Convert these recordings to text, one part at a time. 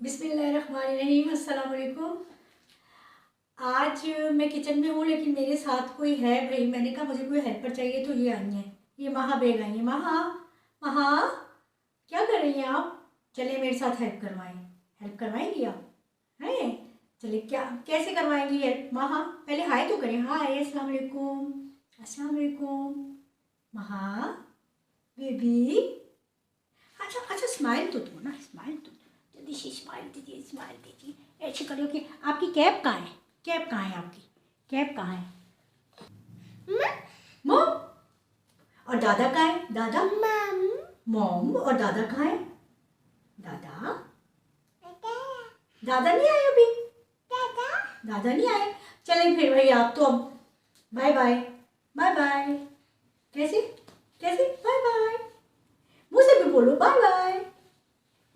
बिस्मिल्लाहिर्रहमानिर्रहीम। अस्सलाम वालेकुम। आज मैं किचन में हूँ लेकिन मेरे साथ कोई है भाई। मैंने कहा मुझे कोई हेल्पर चाहिए तो ये आई हैं, ये महा बेग आई हैं। महा महा क्या कर रही हैं आप? चलिए मेरे साथ हेल्प करवाएंगी आप? हैं? चलिए क्या कैसे करवाएंगी हेल्प महा? पहले हाय तो करें। हाय, अस्सलाम वालेकुम। अस्सलाम वालेकुम महा बेबी। अच्छा अच्छा, स्माइल तो दो ना, स्माइल तो दो। जल्दी से स्माइल दीजिए, स्माइल दीजिए। ऐसे करो कि आपकी कैप कहाँ है? कैप कहाँ है आपकी? कैप कहाँ है? मॉम। और दादा कहाँ है? दादा मॉम। मॉम और दादा कहाँ है? दादा दादा नहीं आए अभी। दादा नहीं आए। चलें फिर भाई, आप तो अब बाय बाय। बाय बाय कैसे? कैसे बाय बाय? मुँह से भी बोलो बाय बाय।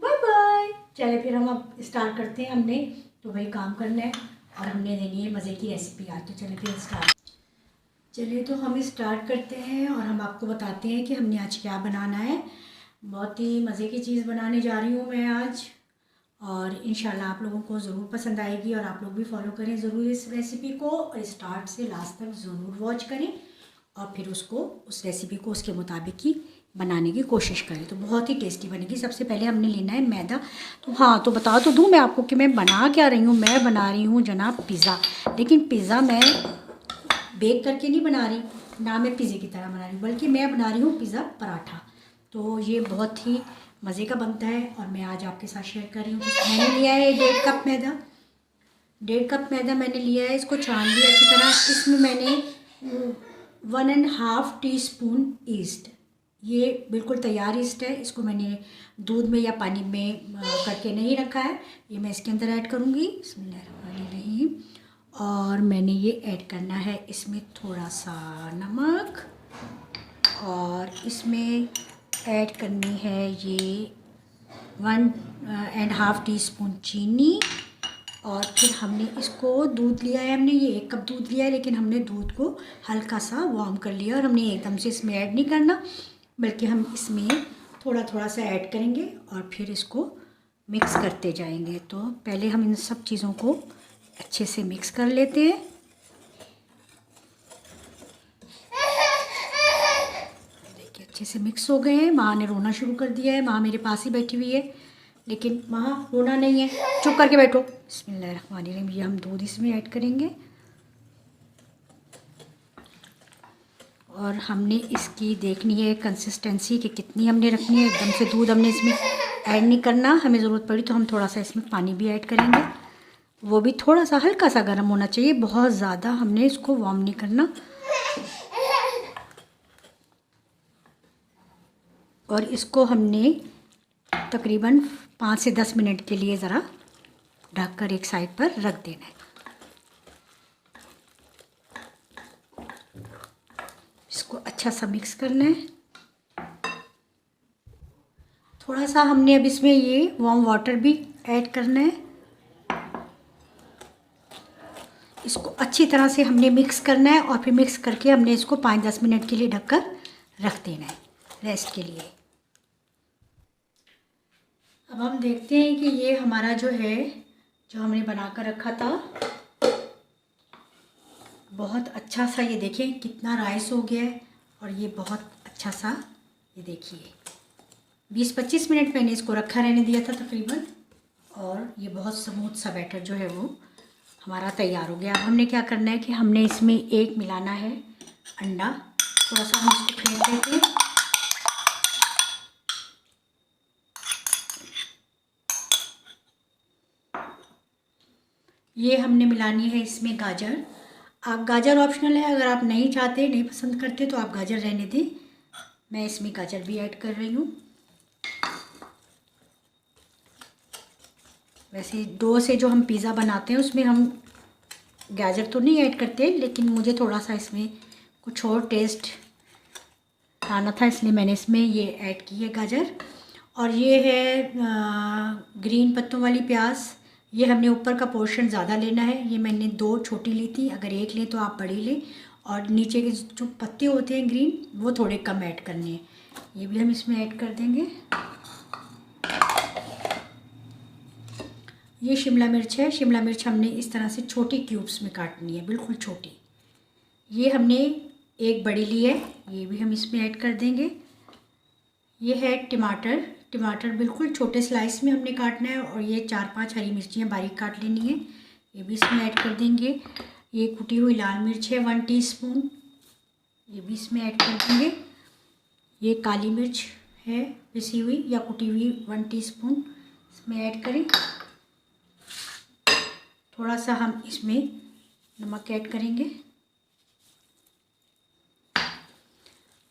Bye bye. चले फिर हम अब स्टार्ट करते हैं। हमने तो भाई काम करना है और हमने देनी है मज़े की रेसिपी आज। तो चले फिर स्टार्ट। चलिए तो हम स्टार्ट करते हैं और हम आपको बताते हैं कि हमने आज क्या बनाना है। बहुत ही मज़े की चीज़ बनाने जा रही हूँ मैं आज, और इंशाल्लाह आप लोगों को ज़रूर पसंद आएगी। और आप लोग भी फॉलो करें ज़रूर इस रेसिपी को, और स्टार्ट से लास्ट तक ज़रूर वॉच करें और फिर उसको, उस रेसिपी को उसके मुताबिक ही बनाने की कोशिश करें। तो बहुत ही टेस्टी बनेगी। सबसे पहले हमने लेना है मैदा। तो हाँ, तो बता तो दूँ मैं आपको कि मैं बना क्या रही हूँ। मैं बना रही हूँ जनाब पिज़्ज़ा, लेकिन पिज़्ज़ा मैं बेक करके नहीं बना रही, ना मैं पिज़्ज़े की तरह बना रही हूँ, बल्कि मैं बना रही हूँ पिज़्ज़ा पराठा। तो ये बहुत ही मज़े का बनता है और मैं आज आपके साथ शेयर कर रही हूँ। तो मैंने लिया है 1.5 कप मैदा। 1.5 कप मैदा मैंने लिया है। इसको छान लिया अच्छी तरह। इसमें मैंने 1.5 टीस्पून ईस्ट, ये बिल्कुल तैयार ईस्ट है। इसको मैंने दूध में या पानी में करके नहीं रखा है। ये मैं इसके अंदर ऐड करूँगी। बिस्मिल्लाहिर्रहमानिर्रहीम। और मैंने ये ऐड करना है इसमें थोड़ा सा नमक, और इसमें ऐड करनी है ये 1.5 टीस्पून चीनी। और फिर हमने इसको दूध लिया है। हमने ये 1 कप दूध लिया है, लेकिन हमने दूध को हल्का सा वार्म कर लिया। और हमने एकदम से इसमें ऐड नहीं करना, बल्कि हम इसमें थोड़ा थोड़ा सा ऐड करेंगे और फिर इसको मिक्स करते जाएंगे। तो पहले हम इन सब चीज़ों को अच्छे से मिक्स कर लेते हैं। देखिए अच्छे से मिक्स हो गए हैं। माँ ने रोना शुरू कर दिया है। माँ मेरे पास ही बैठी हुई है, लेकिन माँ रोना नहीं है, चुप करके बैठो। बिस्मिल्लाहिर्रहमानिर्रहीम। ये हम दूध इसमें ऐड करेंगे और हमने इसकी देखनी है कंसिस्टेंसी कि कितनी हमने रखनी है। एकदम से दूध हमने इसमें ऐड नहीं करना। हमें ज़रूरत पड़ी तो हम थोड़ा सा इसमें पानी भी ऐड करेंगे, वो भी थोड़ा सा हल्का सा गर्म होना चाहिए। बहुत ज़्यादा हमने इसको वार्म नहीं करना। और इसको हमने तकरीबन 5 से 10 मिनट के लिए ज़रा ढककर एक साइड पर रख देना है। इसको अच्छा सा मिक्स करना है। थोड़ा सा हमने अब इसमें ये वार्म वाटर भी ऐड करना है। इसको अच्छी तरह से हमने मिक्स करना है और फिर मिक्स करके हमने इसको 5-10 मिनट के लिए ढककर रख देना है रेस्ट के लिए। अब हम देखते हैं कि ये हमारा जो है, जो हमने बना कर रखा था, बहुत अच्छा सा, ये देखें कितना राइस हो गया है। और ये बहुत अच्छा सा, ये देखिए 20-25 मिनट मैंने इसको रखा रहने दिया था तकरीबन, और ये बहुत स्मूथ सा बैटर जो है वो हमारा तैयार हो गया। अब हमने क्या करना है कि हमने इसमें एक मिलाना है अंडा। थोड़ा सा हम इसको फेंट देते हैं। ये हमने मिलानी है इसमें गाजर। आप गाजर ऑप्शनल है, अगर आप नहीं चाहते, नहीं पसंद करते तो आप गाजर रहने दें। मैं इसमें गाजर भी ऐड कर रही हूँ। वैसे डो से जो हम पिज़्ज़ा बनाते हैं उसमें हम गाजर तो नहीं ऐड करते, लेकिन मुझे थोड़ा सा इसमें कुछ और टेस्ट आना था, इसलिए मैंने इसमें ये ऐड की है गाजर। और ये है ग्रीन पत्तों वाली प्याज। ये हमने ऊपर का पोर्शन ज़्यादा लेना है। ये मैंने 2 छोटी ली थी, अगर एक लें तो आप बड़ी लें। और नीचे के जो पत्ते होते हैं ग्रीन, वो थोड़े कम ऐड करने हैं। ये भी हम इसमें ऐड कर देंगे। ये शिमला मिर्च है। शिमला मिर्च हमने इस तरह से छोटी क्यूब्स में काटनी है, बिल्कुल छोटी। ये हमने एक बड़ी ली है, ये भी हम इसमें ऐड कर देंगे। ये है टमाटर। टमाटर बिल्कुल छोटे स्लाइस में हमने काटना है। और ये 4-5 हरी मिर्चियाँ बारीक काट लेनी है, ये भी इसमें ऐड कर देंगे। ये कुटी हुई लाल मिर्च है 1 टीस्पून, ये भी इसमें ऐड कर देंगे। ये काली मिर्च है पिसी हुई या कुटी हुई 1 टीस्पून, इसमें ऐड करें। थोड़ा सा हम इसमें नमक ऐड करेंगे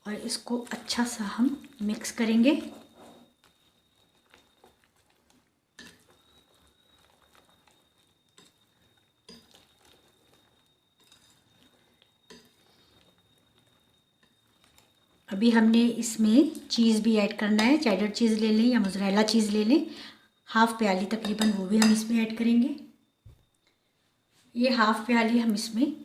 और इसको अच्छा सा हम मिक्स करेंगे। अभी हमने इसमें चीज़ भी ऐड करना है। चेडर चीज़ ले लें या मोज़रेला चीज़ ले लें, हाफ़ प्याली तकरीबन, वो भी हम इसमें ऐड करेंगे। ये हाफ़ प्याली हम इसमें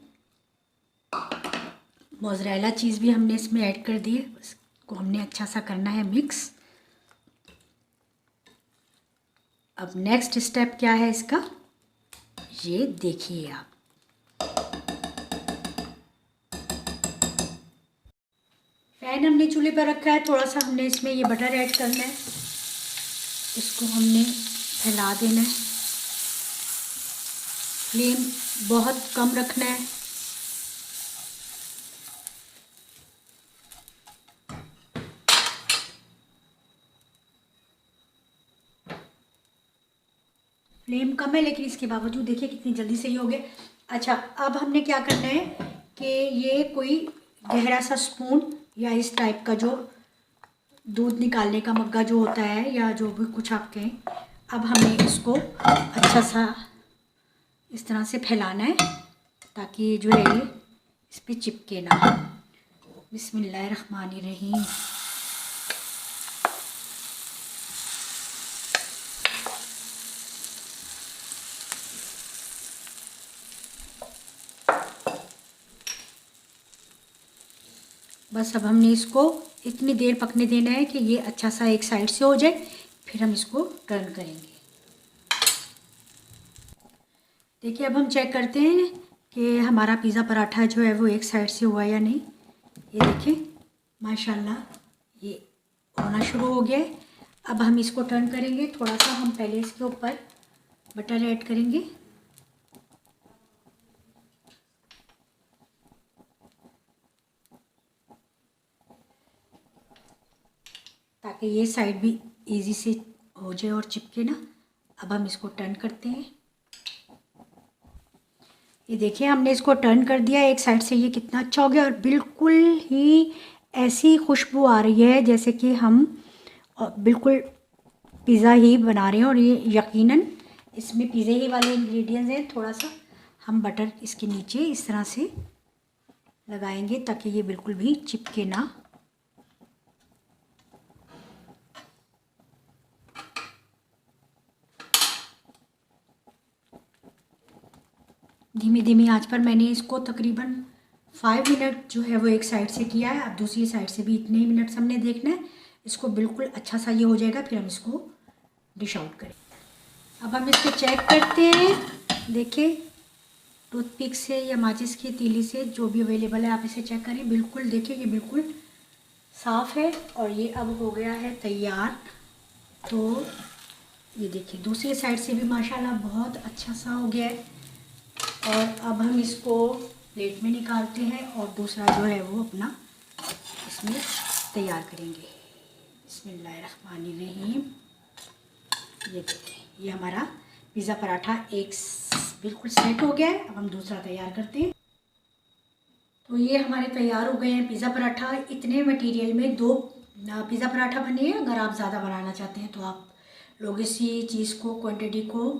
मोज़रेला चीज़ भी हमने इसमें ऐड कर दी है। इसको हमने अच्छा सा करना है मिक्स। अब नेक्स्ट स्टेप क्या है इसका, ये देखिए आप। पैन हमने चूल्हे पर रखा है, थोड़ा सा हमने इसमें ये बटर ऐड करना है, इसको हमने फैला देना है। फ्लेम बहुत कम रखना है। फ्लेम कम है लेकिन इसके बावजूद देखिए कितनी जल्दी से ये हो गया। अच्छा, अब हमने क्या करना है कि ये कोई गहरा सा स्पून या इस टाइप का जो दूध निकालने का मग्गा जो होता है या जो भी कुछ आप कहें, अब हमें इसको अच्छा सा इस तरह से फैलाना है ताकि जो है ये इस पर चिपके ना। बिस्मिल्लाहिर्रहमानिर्रहीम। बस अब हमने इसको इतनी देर पकने देना है कि ये अच्छा सा एक साइड से हो जाए, फिर हम इसको टर्न करेंगे। देखिए अब हम चेक करते हैं कि हमारा पिज़्ज़ा पराठा जो है वो एक साइड से हुआ या नहीं। ये देखिए माशाल्लाह ये होना शुरू हो गया है। अब हम इसको टर्न करेंगे। थोड़ा सा हम पहले इसके ऊपर बटर ऐड करेंगे, ताकि ये साइड भी इजी से हो जाए और चिपके ना। अब हम इसको टर्न करते हैं। ये देखिए हमने इसको टर्न कर दिया एक साइड से, ये कितना अच्छा हो गया और बिल्कुल ही ऐसी खुशबू आ रही है जैसे कि हम बिल्कुल पिज़्ज़ा ही बना रहे हैं। और ये यकीनन इसमें पिज़्ज़े ही वाले इंग्रेडिएंट्स हैं। थोड़ा सा हम बटर इसके नीचे इस तरह से लगाएंगे ताकि ये बिल्कुल भी चिपके ना। धीमी धीमी आंच पर मैंने इसको तकरीबन 5 मिनट जो है वो एक साइड से किया है। अब दूसरी साइड से भी इतने ही मिनट्स हमने देखना है। इसको बिल्कुल अच्छा सा ये हो जाएगा, फिर हम इसको डिश आउट करें। अब हम इसको चेक करते हैं। देखिए टूथपिक से या माचिस की तीली से जो भी अवेलेबल है आप इसे चेक करें। बिल्कुल देखिए ये बिल्कुल साफ़ है और ये अब हो गया है तैयार। तो ये देखिए दूसरी साइड से भी माशाल्लाह बहुत अच्छा सा हो गया है। और अब हम इसको प्लेट में निकालते हैं और दूसरा जो है वो अपना इसमें तैयार करेंगे। बिस्मिल्लाहिर्रहमानिर्रहीम। ये देखिए ये हमारा पिज़्ज़ा पराठा एक बिल्कुल सेट हो गया है। अब हम दूसरा तैयार करते हैं। तो ये हमारे तैयार हो गए हैं पिज़्ज़ा पराठा। इतने मटेरियल में 2 पिज़्ज़ा पराठा बने हैं। अगर आप ज़्यादा बनाना चाहते हैं तो आप लोग इसी चीज़ को क्वांटिटी को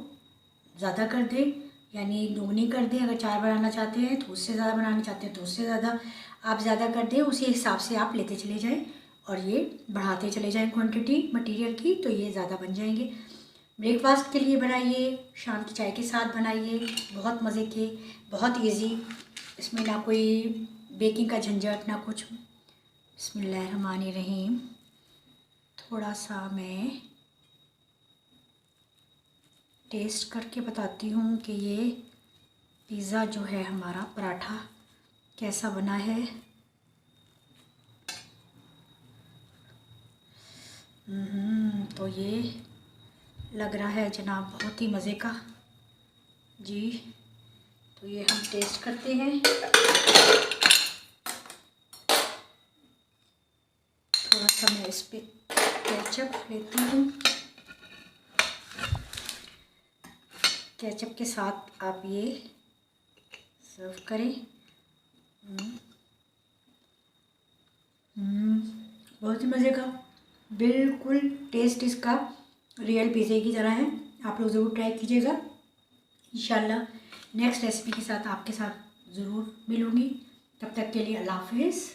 ज़्यादा कर दें, यानी दोगुनी कर दें। अगर 4 बनाना चाहते हैं तो उससे ज़्यादा बनाना चाहते हैं तो उससे ज़्यादा आप ज़्यादा कर दें। उसी हिसाब से आप लेते चले जाएं और ये बढ़ाते चले जाएं क्वांटिटी मटेरियल की, तो ये ज़्यादा बन जाएंगे। ब्रेकफास्ट के लिए बनाइए, शाम की चाय के साथ बनाइए, बहुत मज़े के, बहुत इजी। इसमें ना कोई बेकिंग का झंझट ना कुछ। बिस्मिल्लाहिर्रहमानिर्रहीम। थोड़ा सा मैं टेस्ट करके बताती हूँ कि ये पिज़्ज़ा जो है हमारा पराठा कैसा बना है। तो ये लग रहा है जनाब बहुत ही मज़े का जी। तो ये हम टेस्ट करते हैं। थोड़ा सा मैं इस पर केचप लेती हूँ। केचप के साथ आप ये सर्व करें। बहुत ही मज़े का, बिल्कुल टेस्ट इसका रियल पिज़्ज़े की तरह है। आप लोग ज़रूर ट्राई कीजिएगा। इंशाल्लाह नेक्स्ट रेसिपी के साथ आपके साथ ज़रूर मिलूँगी। तब तक के लिए अल्लाह हाफिज़।